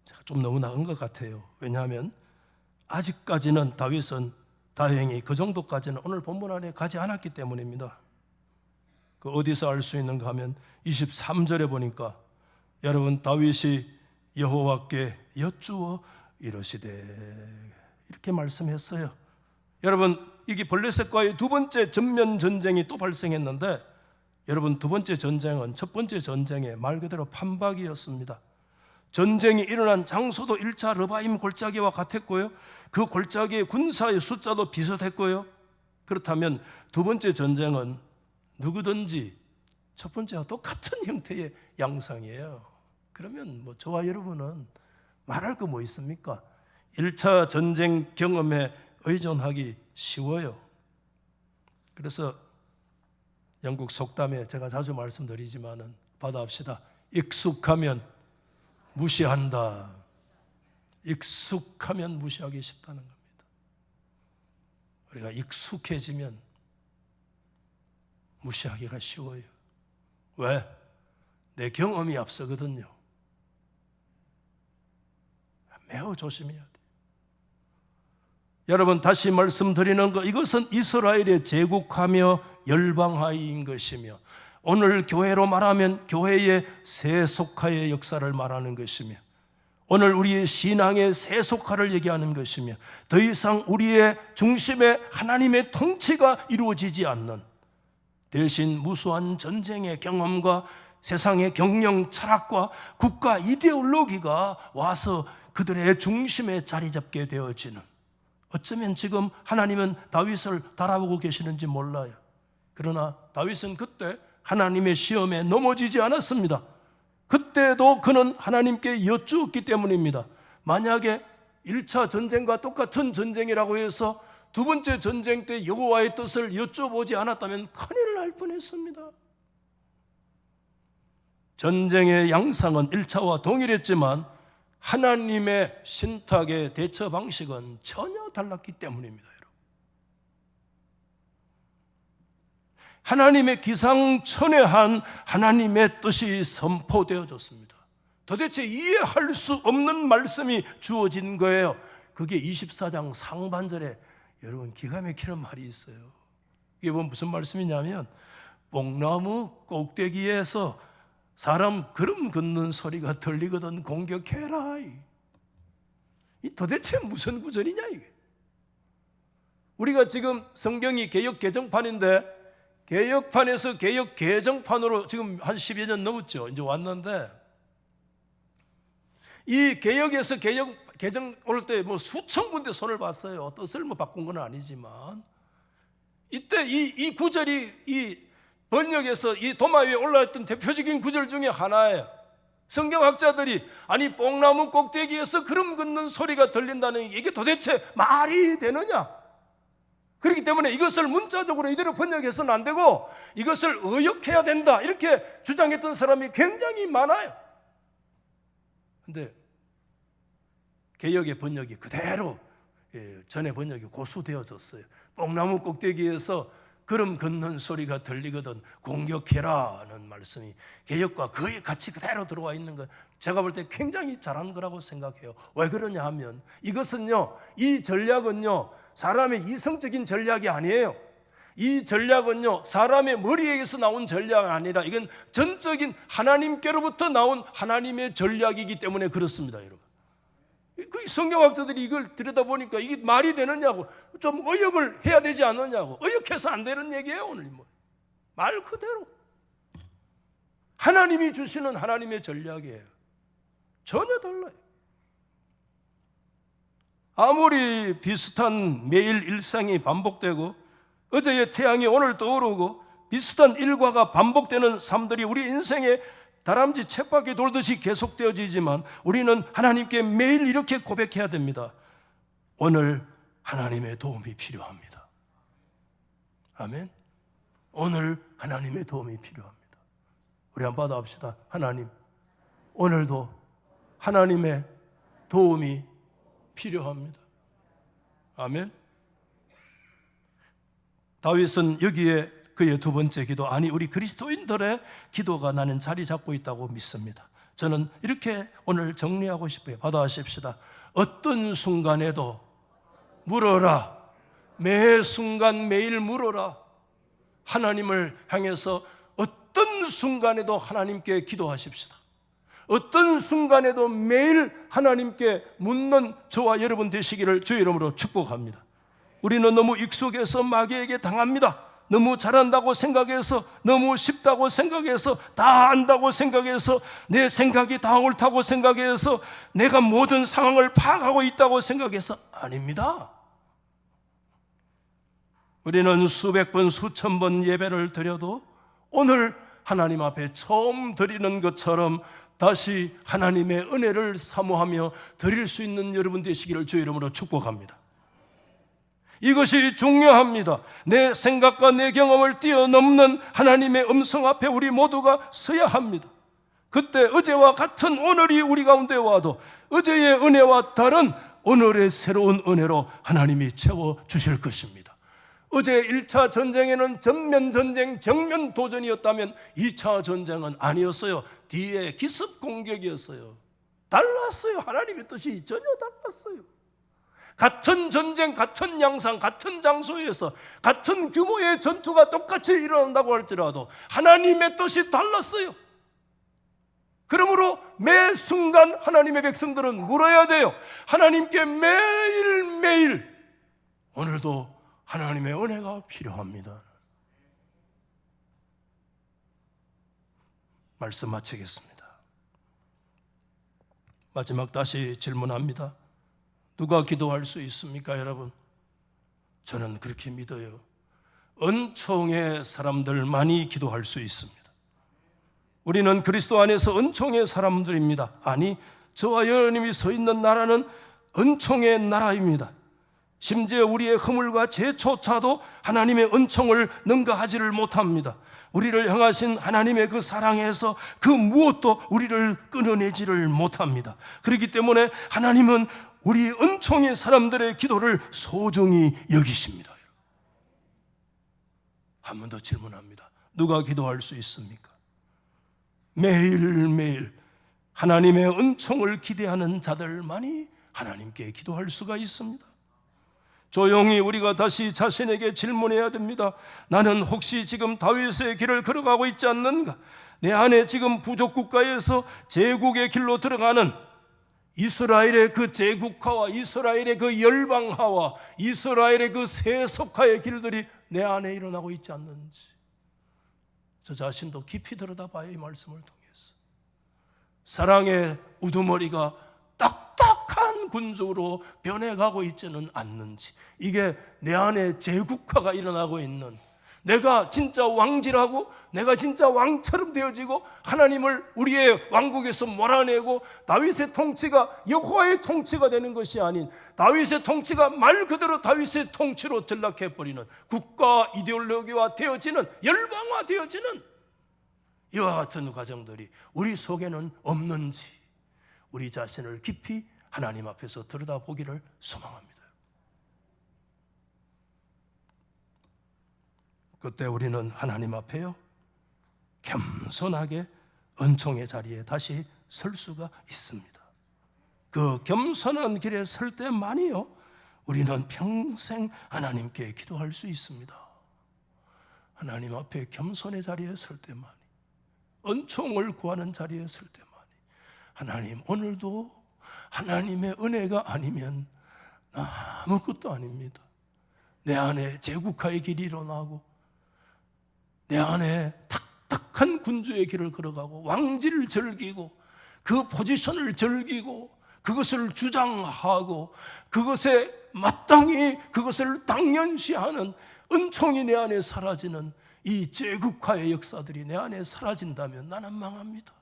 제가 좀 너무 나은 것 같아요. 왜냐하면 아직까지는 다윗은 다행히 그 정도까지는 오늘 본문 안에 가지 않았기 때문입니다. 그 어디서 알 수 있는가 하면 23절에 보니까 여러분, 다윗이 여호와께 여쭈어 이러시되, 이렇게 말씀했어요. 여러분, 이게 블레셋과의 두 번째 전면 전쟁이 또 발생했는데, 여러분, 두 번째 전쟁은 첫 번째 전쟁의 말 그대로 판박이었습니다. 전쟁이 일어난 장소도 1차 르바임 골짜기와 같았고요, 그 골짜기의 군사의 숫자도 비슷했고요. 그렇다면 두 번째 전쟁은 누구든지 첫 번째와 똑같은 형태의 양상이에요. 그러면 뭐 저와 여러분은 말할 거 뭐 있습니까? 1차 전쟁 경험에 의존하기 쉬워요. 그래서 영국 속담에 제가 자주 말씀드리지만은 받아합시다. 익숙하면 무시한다. 익숙하면 무시하기 쉽다는 겁니다. 우리가 익숙해지면 무시하기가 쉬워요. 왜? 내 경험이 앞서거든요. 매우 조심해야 돼요. 여러분, 다시 말씀드리는 것, 이것은 이스라엘의 제국하며 열방하인 것이며, 오늘 교회로 말하면 교회의 세속화의 역사를 말하는 것이며, 오늘 우리의 신앙의 세속화를 얘기하는 것이며, 더 이상 우리의 중심에 하나님의 통치가 이루어지지 않는, 대신 무수한 전쟁의 경험과 세상의 경영 철학과 국가 이데올로기가 와서 그들의 중심에 자리 잡게 되어지는, 어쩌면 지금 하나님은 다윗을 달아보고 계시는지 몰라요. 그러나 다윗은 그때 하나님의 시험에 넘어지지 않았습니다. 그때도 그는 하나님께 여쭈었기 때문입니다. 만약에 1차 전쟁과 똑같은 전쟁이라고 해서 두 번째 전쟁 때 여호와의 뜻을 여쭤보지 않았다면 큰일 날 뻔했습니다. 전쟁의 양상은 1차와 동일했지만 하나님의 신탁의 대처 방식은 전혀 달랐기 때문입니다. 하나님의 기상천외한 하나님의 뜻이 선포되어졌습니다. 도대체 이해할 수 없는 말씀이 주어진 거예요. 그게 24장 상반절에 여러분 기가 막히는 말이 있어요. 이게 무슨 말씀이냐면, 뽕나무 꼭대기에서 사람 걸음 걷는 소리가 들리거든 공격해라. 이 도대체 무슨 구절이냐 이게. 우리가 지금 성경이 개역 개정판인데, 개역판에서 개역 개정판으로 지금 한 10여 년 넘었죠. 이제 왔는데, 이 개역에서 개역 개정 올 때 뭐 수천 군데 손을 봤어요. 뜻을 뭐 바꾼 건 아니지만, 이때 이 구절이 이 번역에서 이 도마 위에 올라있던 대표적인 구절 중에 하나예요. 성경학자들이 아니 뽕나무 꼭대기에서 걸음 걷는 소리가 들린다는 이게 도대체 말이 되느냐? 그렇기 때문에 이것을 문자적으로 이대로 번역해서는 안 되고 이것을 의역해야 된다, 이렇게 주장했던 사람이 굉장히 많아요. 그런데 개역의 번역이 그대로 전의 번역이 고수되어졌어요. 뽕나무 꼭대기에서 걸음 걷는 소리가 들리거든 공격해라는 말씀이 개역과 거의 같이 그대로 들어와 있는 것, 제가 볼 때 굉장히 잘한 거라고 생각해요. 왜 그러냐 하면 이것은요, 이 전략은요 사람의 이성적인 전략이 아니에요. 이 전략은요 사람의 머리에서 나온 전략이 아니라 이건 전적인 하나님께로부터 나온 하나님의 전략이기 때문에 그렇습니다. 여러분, 그 성경학자들이 이걸 들여다보니까 이게 말이 되느냐고, 좀 의역을 해야 되지 않느냐고, 의역해서 안 되는 얘기예요. 오늘 말 그대로 하나님이 주시는 하나님의 전략이에요. 전혀 달라요. 아무리 비슷한 매일 일상이 반복되고 어제의 태양이 오늘 떠오르고 비슷한 일과가 반복되는 삶들이 우리 인생에 다람쥐 쳇바퀴 돌듯이 계속되어지지만, 우리는 하나님께 매일 이렇게 고백해야 됩니다. 오늘 하나님의 도움이 필요합니다. 아멘. 오늘 하나님의 도움이 필요합니다. 우리 한번 받아봅시다. 하나님, 오늘도 하나님의 도움이 필요합니다. 아멘. 다윗은 여기에 그의 두 번째 기도, 아니 우리 그리스도인들의 기도가 나는 자리 잡고 있다고 믿습니다. 저는 이렇게 오늘 정리하고 싶어요. 받아하십시다. 어떤 순간에도 물어라. 매 순간 매일 물어라. 하나님을 향해서 어떤 순간에도 하나님께 기도하십시다. 어떤 순간에도 매일 하나님께 묻는 저와 여러분 되시기를 주의 이름으로 축복합니다. 우리는 너무 익숙해서 마귀에게 당합니다. 너무 잘한다고 생각해서, 너무 쉽다고 생각해서, 다 안다고 생각해서, 내 생각이 다 옳다고 생각해서, 내가 모든 상황을 파악하고 있다고 생각해서 아닙니다. 우리는 수백 번, 수천 번 예배를 드려도 오늘 하나님 앞에 처음 드리는 것처럼 다시 하나님의 은혜를 사모하며 드릴 수 있는 여러분 되시기를 주의 이름으로 축복합니다. 이것이 중요합니다. 내 생각과 내 경험을 뛰어넘는 하나님의 음성 앞에 우리 모두가 서야 합니다. 그때 어제와 같은 오늘이 우리 가운데 와도 어제의 은혜와 다른 오늘의 새로운 은혜로 하나님이 채워주실 것입니다. 어제 1차 전쟁에는 전면 전쟁, 정면 도전이었다면 2차 전쟁은 아니었어요. 뒤에 기습 공격이었어요. 달랐어요. 하나님의 뜻이 전혀 달랐어요. 같은 전쟁, 같은 양상, 같은 장소에서 같은 규모의 전투가 똑같이 일어난다고 할지라도 하나님의 뜻이 달랐어요. 그러므로 매 순간 하나님의 백성들은 물어야 돼요. 하나님께 매일매일 오늘도 하나님의 은혜가 필요합니다. 말씀 마치겠습니다. 마지막 다시 질문합니다. 누가 기도할 수 있습니까, 여러분? 저는 그렇게 믿어요. 은총의 사람들만이 기도할 수 있습니다. 우리는 그리스도 안에서 은총의 사람들입니다. 아니, 저와 여러분이 서 있는 나라는 은총의 나라입니다. 심지어 우리의 허물과 죄조차도 하나님의 은총을 능가하지를 못합니다. 우리를 향하신 하나님의 그 사랑에서 그 무엇도 우리를 끊어내지를 못합니다. 그렇기 때문에 하나님은 우리 은총의 사람들의 기도를 소중히 여기십니다. 한 번 더 질문합니다. 누가 기도할 수 있습니까? 매일매일 하나님의 은총을 기대하는 자들만이 하나님께 기도할 수가 있습니다. 조용히 우리가 다시 자신에게 질문해야 됩니다. 나는 혹시 지금 다윗의 길을 걸어가고 있지 않는가? 내 안에 지금 부족국가에서 제국의 길로 들어가는 이스라엘의 그 제국화와 이스라엘의 그 열방화와 이스라엘의 그 세속화의 길들이 내 안에 일어나고 있지 않는지 저 자신도 깊이 들여다봐야 이 말씀을 통해서 사랑의 우두머리가 딱딱한 군주로 변해가고 있지는 않는지, 이게 내 안에 제국화가 일어나고 있는, 내가 진짜 왕질하고 내가 진짜 왕처럼 되어지고 하나님을 우리의 왕국에서 몰아내고 다윗의 통치가 여호와의 통치가 되는 것이 아닌 다윗의 통치가 말 그대로 다윗의 통치로 전락해버리는 국가 이데올로기화 되어지는, 열방화 되어지는 이와 같은 과정들이 우리 속에는 없는지 우리 자신을 깊이 하나님 앞에서 들여다보기를 소망합니다. 그때 우리는 하나님 앞에요 겸손하게 은총의 자리에 다시 설 수가 있습니다. 그 겸손한 길에 설 때만이요 우리는 평생 하나님께 기도할 수 있습니다. 하나님 앞에 겸손의 자리에 설 때만이, 은총을 구하는 자리에 설 때만이, 하나님 오늘도 하나님의 은혜가 아니면 아무것도 아닙니다. 내 안에 제국화의 길이 일어나고 내 안에 탁탁한 군주의 길을 걸어가고 왕지를 즐기고 그 포지션을 즐기고 그것을 주장하고 그것에 마땅히 그것을 당연시하는 은총이 내 안에 사라지는 이 제국화의 역사들이 내 안에 사라진다면 나는 망합니다.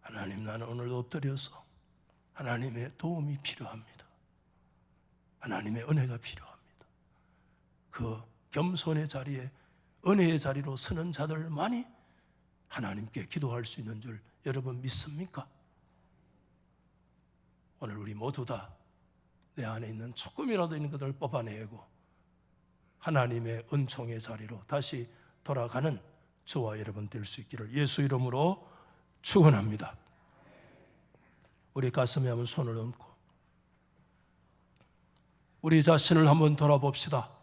하나님, 나는 오늘도 엎드려서 하나님의 도움이 필요합니다. 하나님의 은혜가 필요합니다. 그 겸손의 자리에 은혜의 자리로 서는 자들만이 하나님께 기도할 수 있는 줄 여러분 믿습니까? 오늘 우리 모두 다 내 안에 있는 조금이라도 있는 것들을 뽑아내고 하나님의 은총의 자리로 다시 돌아가는 저와 여러분 될 수 있기를 예수 이름으로 축원합니다. 우리 가슴에 한번 손을 얹고 우리 자신을 한번 돌아봅시다.